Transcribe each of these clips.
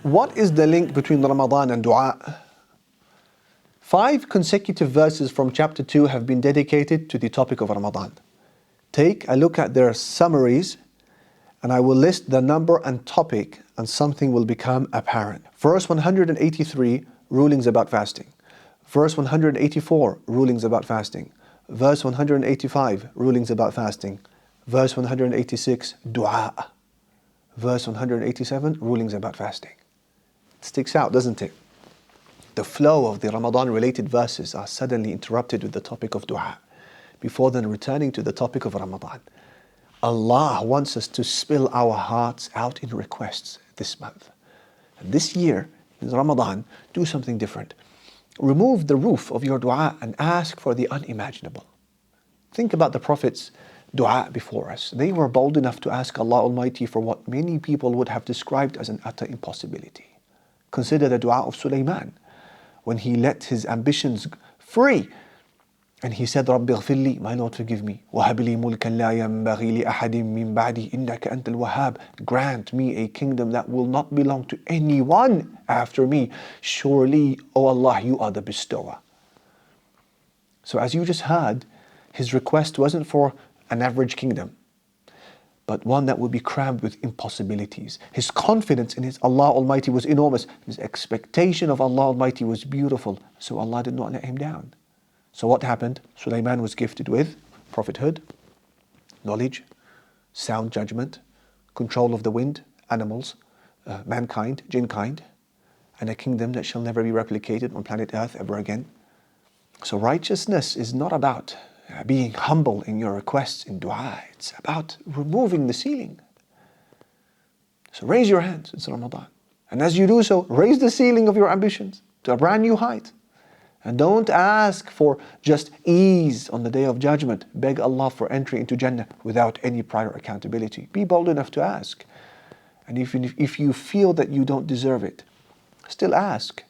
What is the link between Ramadan and dua? 5 consecutive verses from chapter 2 have been dedicated to the topic of Ramadan. Take a look at their summaries and I will list the number and topic and something will become apparent. Verse 183, rulings about fasting. Verse 184, rulings about fasting. Verse 185, rulings about fasting. Verse 186, dua. Verse 187, rulings about fasting. It sticks out, doesn't it? The flow of the Ramadan related verses are suddenly interrupted with the topic of dua, before then returning to the topic of Ramadan. Allah wants us to spill our hearts out in requests this month. And this year, in Ramadan, do something different. Remove the roof of your dua and ask for the unimaginable. Think about the Prophet's dua before us. They were bold enough to ask Allah Almighty for what many people would have described as an utter impossibility. Consider the dua of Sulaiman, when he let his ambitions free. And he said, Rabbi ighfirli, my Lord forgive me. وَهَبْ لِي مُلْكًا لَا يَنْبَغِي لِأَحَدٍ مِّن بَعْدِي إِنَّكَ أَنْتَ الْوَهَّابُ. Grant me a kingdom that will not belong to anyone after me. Surely, O Allah, you are the bestower. So as you just heard, his request wasn't for an average kingdom, but one that would be crammed with impossibilities. His confidence in his Allah Almighty was enormous. His expectation of Allah Almighty was beautiful. So Allah did not let him down. So what happened? Sulaiman was gifted with prophethood, knowledge, sound judgment, control of the wind, animals, mankind, jinn kind, and a kingdom that shall never be replicated on planet Earth ever again. So righteousness is not about being humble in your requests in dua. It's about removing the ceiling. So raise your hands, it's Ramadan. And as you do so, raise the ceiling of your ambitions to a brand new height. And don't ask for just ease on the Day of Judgment. Beg Allah for entry into Jannah without any prior accountability. Be bold enough to ask. And if you feel that you don't deserve it, still ask.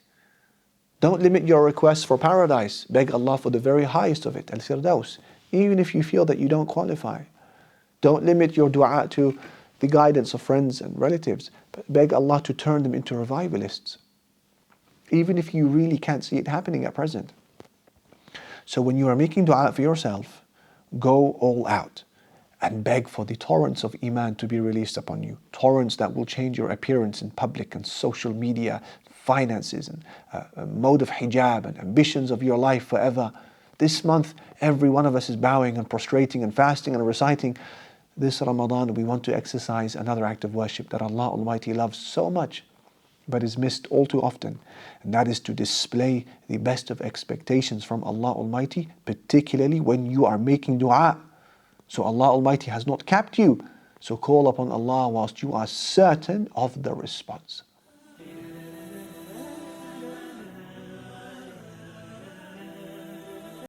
Don't limit your requests for paradise. Beg Allah for the very highest of it, al-Firdaus, even if you feel that you don't qualify. Don't limit your dua to the guidance of friends and relatives, but beg Allah to turn them into revivalists, even if you really can't see it happening at present. So when you are making dua for yourself, go all out and beg for the torrents of Iman to be released upon you. Torrents that will change your appearance in public and social media, finances and mode of hijab and ambitions of your life forever. This month, every one of us is bowing and prostrating and fasting and reciting. This Ramadan, we want to exercise another act of worship that Allah Almighty loves so much, but is missed all too often. And that is to display the best of expectations from Allah Almighty, particularly when you are making dua. So Allah Almighty has not capped you. So call upon Allah whilst you are certain of the response.